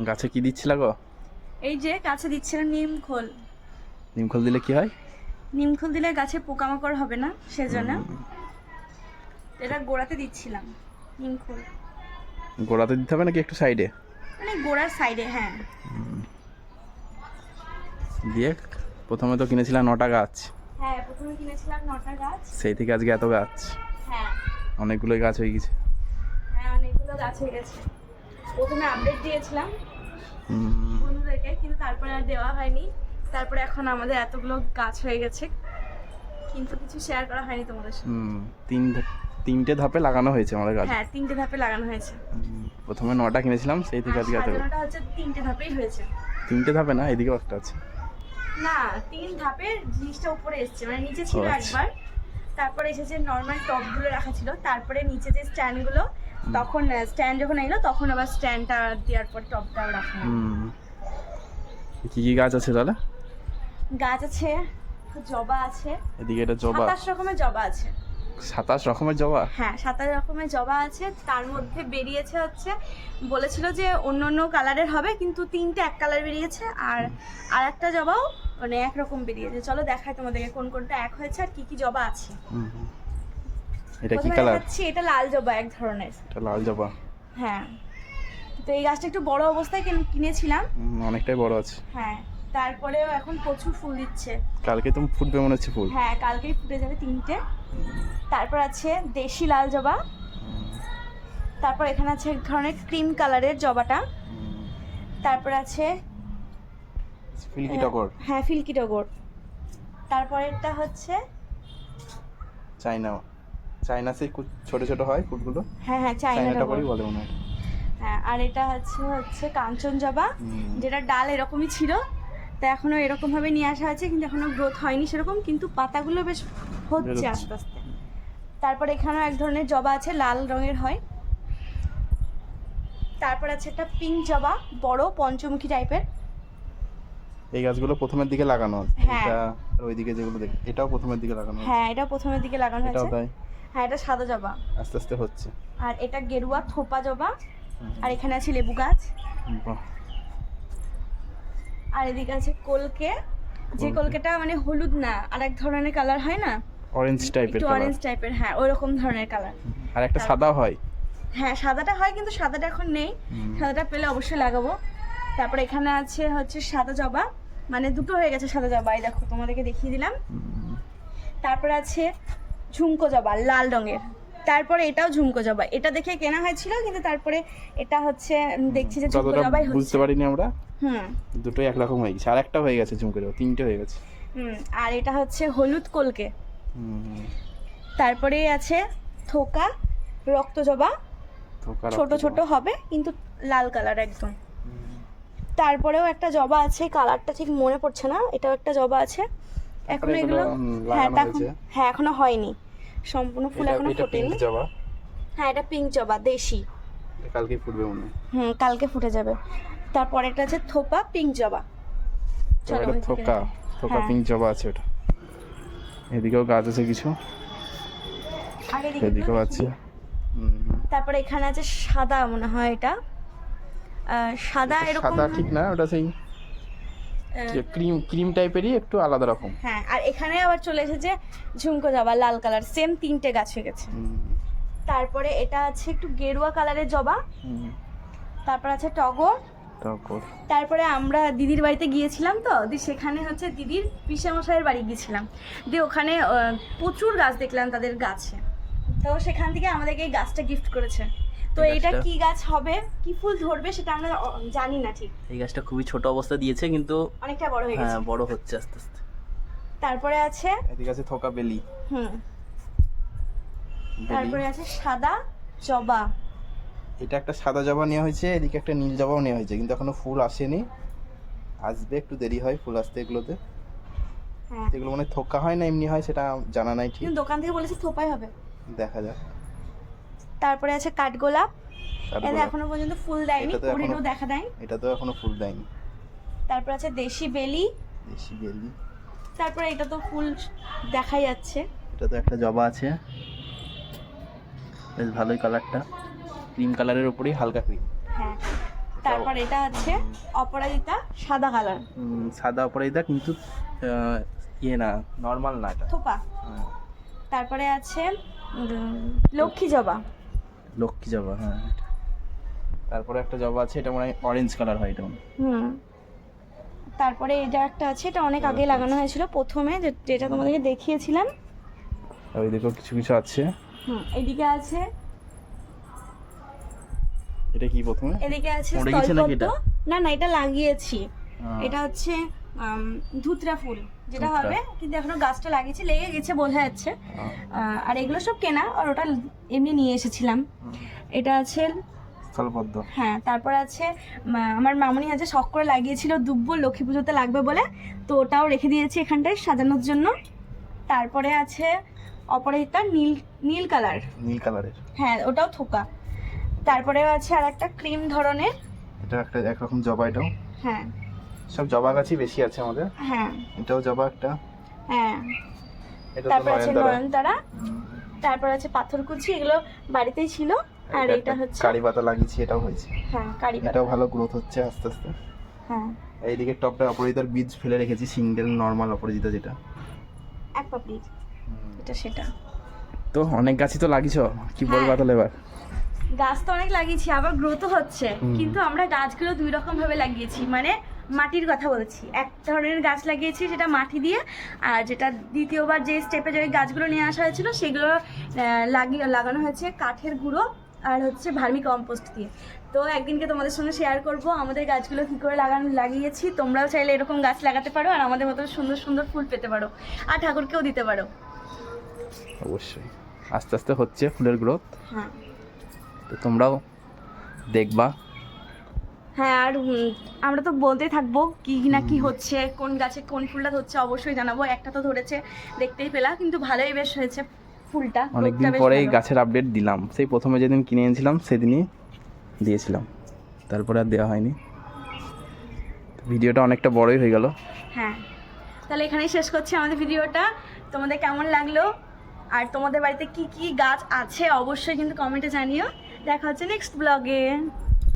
গাছে কি দিচ্ছিল গো? এই যে গাছে দিচ্ছিলাম নিম খোল। নিম খোল দিলে কি হয়? নিম খোল দিলে গাছে পোকামাকড় হবে না, সেজন্য এটা গোড়াতে দিচ্ছিলাম নিম খোল। গোড়াতে দিতে হবে নাকি একটু সাইডে? মানে গোড়ার সাইডে, হ্যাঁ। দিয়ে প্রথমে তো কিনেছিলাম 9টা গাছ। হ্যাঁ, প্রথমে কিনেছিলাম 9টা গাছ। সেই থেকে আজকে এত গাছ। হ্যাঁ অনেকগুলোই গাছ হয়ে গেছে। হ্যাঁ, অনেকগুলো গাছ হয়ে গেছে। প্রথমে আপডেট দিয়েছিলাম বন্ধুদেরকে, কিন্তু তারপরে আর দেওয়া হয়নি। তারপরে এখন আমাদের এতগুলো গাছ হয়ে গেছে, কিন্তু কিছু শেয়ার করা হয়নি তোমাদের সাথে। তিনটে ধাপে লাগানো হয়েছে আমাদের গাছ। হ্যাঁ, 3টে ধাপে লাগানো হয়েছে। প্রথমে 9টা কিনেছিলাম, সেই থেকে আজকে এত। সাজানোটা হচ্ছে 3টে ধাপেই হয়েছে। 3টে ধাপে না, এদিকেও একটা আছে। না, 3 ধাপের জিনিসটা উপরে এসেছে, মানে নিচে ছিল আচ্ছা। একবার, তারপরে এসেছে নর্মাল টপগুলো রাখা ছিল, তারপরে নিচে যে স্ট্যান্ডগুলো, তখন স্ট্যান্ড যখন এলো তখন আবার স্ট্যান্ডটা দেওয়ার পর টপটাও রাখা হয়। কি কি গাছ আছে তাহলে? গাছ আছে, জবা আছে। এদিকে এটা জবা। 27 রকমের জবা আছে। 27 রকমের জবা? হ্যাঁ, 27 রকমের জবা আছে। তার মধ্যে বেরিয়েছে হচ্ছে, বলেছিল যে অন্য অন্য কালারের হবে, কিন্তু 3টে এক কালার বেরিয়েছে, আর একটা জবাও মানে একরকম বেরিয়েছে। চলো দেখাই তোমাদেরকে কোন কোনটা এক হয়েছে আর কি কি জবা আছে। এটা কি প্রথমে কালার? দেখাচ্ছি, এটা লাল জবা এক ধরনের। এটা লাল জবা। হ্যাঁ, তো এই গাছটা একটু বড় অবস্থায় কিনেছিলাম। অনেকটাই বড় আছে। হ্যাঁ, তারপরেও এখন প্রচুর ফুল দিচ্ছে। কালকে তো ফুটবে মনে হচ্ছে ফুল। হ্যাঁ, কালকেই ফুটে যাবে 3টে। তারপর আছে দেশি লাল জবা। তারপর এখানে আছে এক ধরনের ক্রিম কালারের জবাটা। তারপর আছে ফিলকি টগর। হ্যাঁ, ফিলকি টগর। তারপরেরটা হচ্ছে চাইনা সেই ছোট ছোট হয় ফুলগুলো। হ্যাঁ হ্যাঁ, চাইনা টগর টগরই বলে মনে হয়। হ্যাঁ, আর এটা হচ্ছে কাঞ্চন জবা, যেটা ডাল এরকমই ছিল, তা এখনো এরকম ভাবে নিয়ে আসা হয়েছে, কিন্তু এখনো গ্রোথ হয়নি সেরকম, কিন্তু পাতাগুলো বেশ হচ্ছে আস্তে আস্তে। তারপর এখানেও এক ধরনের জবা আছে, লাল রঙের হয়। তারপর আছে একটা পিঙ্ক জবা, বড় পঞ্চমুখী টাইপের। এই গাছগুলো প্রথমের দিকে লাগানো। হ্যাঁ। এটা আর ওইদিকে যেগুলো দেখ, এটাও প্রথমের দিকে লাগানো। হ্যাঁ, এটা প্রথমের দিকে লাগানো এটাও হয়েছে। তাই। হ্যাঁ, এটা সাদা জবা। আস্তে আস্তে হচ্ছে। আর এটা গেরুয়া থোপা জবা। আর এখানে আছে লেবু গাছ। বাহ। আর এদিকে আছে কলকে, যে কলকেটা মানে হলুদ না, আর এক ধরনের কালার হয় না, অরেঞ্জ টাইপের একটু কালার। অরেঞ্জ টাইপের, হ্যাঁ ওই রকম ধরনের কালার। আর একটা সাদা হয়। হ্যাঁ, সাদাটা হয়, কিন্তু সাদাটা এখন নেই, সাদাটা পেলে অবশ্যই লাগাবো। তারপর এখানে আছে হচ্ছে সাদা জবা, মানে দুটো হয়ে গেছে সাদা জবা, এই দেখো তোমাদেরকে দেখিয়ে দিলাম। তারপর আছে ঝুমকো জবা লাল রঙের। তারপরে এটাও ঝুমকো জবা, এটা দেখে কেনা হয়েছিল, কিন্তু তারপরে এটা হচ্ছে দেখছি যে ঝুমকো জবাই হচ্ছে। বুঝতে পারিনি আমরা। হুম, দুটোই একরকম হয়ে গেছে, আর একটা হয়ে গেছে ঝুমকো জবা, 3টে হয়ে গেছে। আর এটা হচ্ছে হলুদ কলকে। তারপরে আছে থোকা রক্ত জবা, ছোট ছোট হবে কিন্তু লাল কালার একদম। তারপরেও একটা জবা আছে, কালারটা ঠিক মনে পড়ছে না, এটাও একটা জবা আছে। এখনো এগুলো হ্যাঁ এখনো হয়নি সম্পূর্ণ, ফুল এখনো ফোটেনি। হ্যাঁ, এটা পিঙ্ক জবা দেশি, কালকে ফুটবে মনে হয়। কালকে ফুটে যাবে। তারপরে এটা আছে থোপা পিঙ্ক জবা। চলো থোকা পিঙ্ক জবা আছে ওটা। এদিকেও গাছ আছে কিছু, এদিকেও আছে। তারপরে এখানে আছে সাদা, মনে হয় এটা সাদা, এরকম সাদা ঠিক না, ওটা সেই ক্রিম টাইপেরই, একটু আলাদা রকম। হ্যাঁ, আর এখানে আবার চলে এসেছে ঝুমকো জবা লাল কালার, সেম 3টে গাছ হয়ে গেছে। তারপরে এটা আছে একটু গেরুয়া কালারের জবা। তারপর আছে টগর। তারপরে আমরা দিদির বাড়িতে গিয়েছিলাম, তো সেখানে হচ্ছে দিদির পিসেমশাইয়ের বাড়ি গিয়েছিলাম, দিয়ে ওখানে প্রচুর গাছ দেখলাম তাদের গাছে, তো সেখান থেকে আমাদেরকে এই গাছটা গিফট করেছে। তো এটা কি গাছ হবে, কি ফুল ধরবে সেটা আমরা জানি না ঠিক। এই গাছটা খুবই ছোট অবস্থা দিয়েছে, কিন্তু অনেকটা বড় হয়ে গেছে। হ্যাঁ, বড় হচ্ছে আস্তে আস্তে। তারপরে আছে এদিকে আছে থোকা বেলি। তারপরে আছে সাদা জবা। এটা একটা সাদা জবা নেওয়া হয়েছে, এদিকে একটা নীল জবাও নেওয়া হয়েছে, কিন্তু এখনো ফুল আসেনি, আসবে, একটু দেরি হয় ফুল আসতে এগুলোতে। হ্যাঁ, এগুলো মানে থোকা হয় না এমনি হয় সেটা জানা নাই ঠিক, কিন্তু দোকান থেকে বলেছে থোপাই হবে, দেখা যাক। তারপরে আছে কাঠগোলাপ, এটা এখনো পর্যন্ত ফুল দেয়নি, কুড়িও দেখা দেয়, এটা তো এখনো ফুল দেয়নি। তারপর আছে দেশি বেলি। তারপরে এটা তো ফুল দেখাই যাচ্ছে। এটা তো একটা জবা আছে, বেশ ভালোই কালারটা, ক্রিম কালারের উপরেই হালকা ক্রিম। হ্যাঁ, তারপর এটা আছে অপরাজিতা সাদা কালার, সাদা অপরাজিতা কিন্তু ইয়ে না, নর্মাল না এটা। থোপা। হ্যাঁ, তারপরে আছে লক্ষ্মী জবা। লক্ষ্মী জবা, হ্যাঁ। তারপরে একটা জবা আছে, এটা মনে হয় অরেঞ্জ কালার হয় এটা। তারপরে এটা একটা আছে, এটা অনেক আগে লাগানো হয়েছিল প্রথমে, যেটা তোমাদেরকে দেখিয়েছিলাম। ওই দেখো কিছু কিছু আছে। এদিকে আছে, এটা কি প্রথমে? এদিকে আছে পড়ে গেছে নাকি স্থলপদ্ম। এটা? না না, এটা লাগিয়েছি। এটা হচ্ছে ধুতরা ফুল যেটা ধুতরা। হবে, কিন্তু এখনো গাছটা লাগিয়েছি, লেগে গেছে বোঝা যাচ্ছে। আর এগুলো সব কেনা, আর ওটা এমনি নিয়ে এসেছিলাম। এটা আছে স্থলপদ্ম। হ্যাঁ, তারপর আছে আমার মামুনি আছে শখ করে লাগিয়েছিল দুব্বো, লক্ষ্মী পুজোতে লাগবে বলে, তো ওটাও রেখে দিয়েছি এখানটায় সাজানোর জন্য। তারপরে আছে অপরাজিতা নীল কালার। নীল কালারের, হ্যাঁ, ওটাও থোকা। তারপরে আছে আর একটা ক্রিম ধরনের, এটা একটা একরকম জবা। এটাও হ্যাঁ সব জবা গাছই বেশি আছে আমাদের। হ্যাঁ এটাও জবা একটা। হ্যাঁ। এটা তো তারপর আছে নয়নতারা। নয়নতারা। তারপর আছে পাথরকুচি, এগুলো বাড়িতেই ছিল। আর এটা হচ্ছে কারি পাতা লাগিয়েছি, এটাও হয়েছে। হ্যাঁ, কারি পাতা। এটাও ভালো গ্রোথ হচ্ছে আস্তে আস্তে। হ্যাঁ, এইদিকে টপটা অপরাজিতার বীজ ফেলে রেখেছি, সিঙ্গেল নর্মাল অপরাজিতা যেটা। এক পাপড়ি, এটা সেটা। তো অনেক গাছই তো লাগিয়েছো, কি হ্যাঁ। বলবা তাহলে এবার? গাছ তো অনেক লাগিয়েছি, আবার গ্রোথও হচ্ছে, কিন্তু আমরা গাছগুলো দুই রকম ভাবে লাগিয়েছি। মানে মাটির কথা বলছি, এক ধরনের গাছ লাগিয়েছি যেটা মাটি দিয়ে, আর যেটা দ্বিতীয়বার যে স্টেপে যে গাছগুলো নিয়ে আসা হয়েছিল সেগুলো লাগানো হয়েছে কাঠের গুঁড়ো আর হচ্ছে ভার্মি কম্পোস্ট দিয়ে। তো একদিনকে তোমাদের সঙ্গে শেয়ার করব আমাদের গাছগুলো কী করে লাগিয়েছি। তোমরাও চাইলে এরকম গাছ লাগাতে পারো, আর আমাদের মতো সুন্দর সুন্দর ফুল পেতে পারো, আর ঠাকুরকেও দিতে পারো। অবশ্যই আস্তে আস্তে হচ্ছে ফুলের গ্রোথ, হ্যাঁ তো তোমরাও দেখবা। হ্যাঁ, আর আমরা তো বলতেই থাকবো কি না কি হচ্ছে, কোন গাছে কোন ফুলটা ধরছে অবশ্যই জানাবো। একটা তো ধরেছে দেখতেই পেলা, কিন্তু ভালোই বেশ হয়েছে ফুলটা। অনেকদিন গ্রোথটা বেশ পরেই ভালো। গাছের আপডেট দিলাম, সেই প্রথমে যেদিন কিনে এনেছিলাম সেদিনই দিয়েছিলাম, তারপরে আর দেওয়া হয়নি। ভিডিওটা অনেকটা বড়ই হয়ে গেল। হ্যাঁ, তাহলে এখানেই শেষ করছি আমাদের ভিডিওটা। তোমাদের কেমন লাগলো, আর তোমাদের বাড়িতে কি কি গাছ আছে অবশ্যই কিন্তু কমেন্টে জানিও। দেখা হচ্ছে নেক্সট ব্লগে।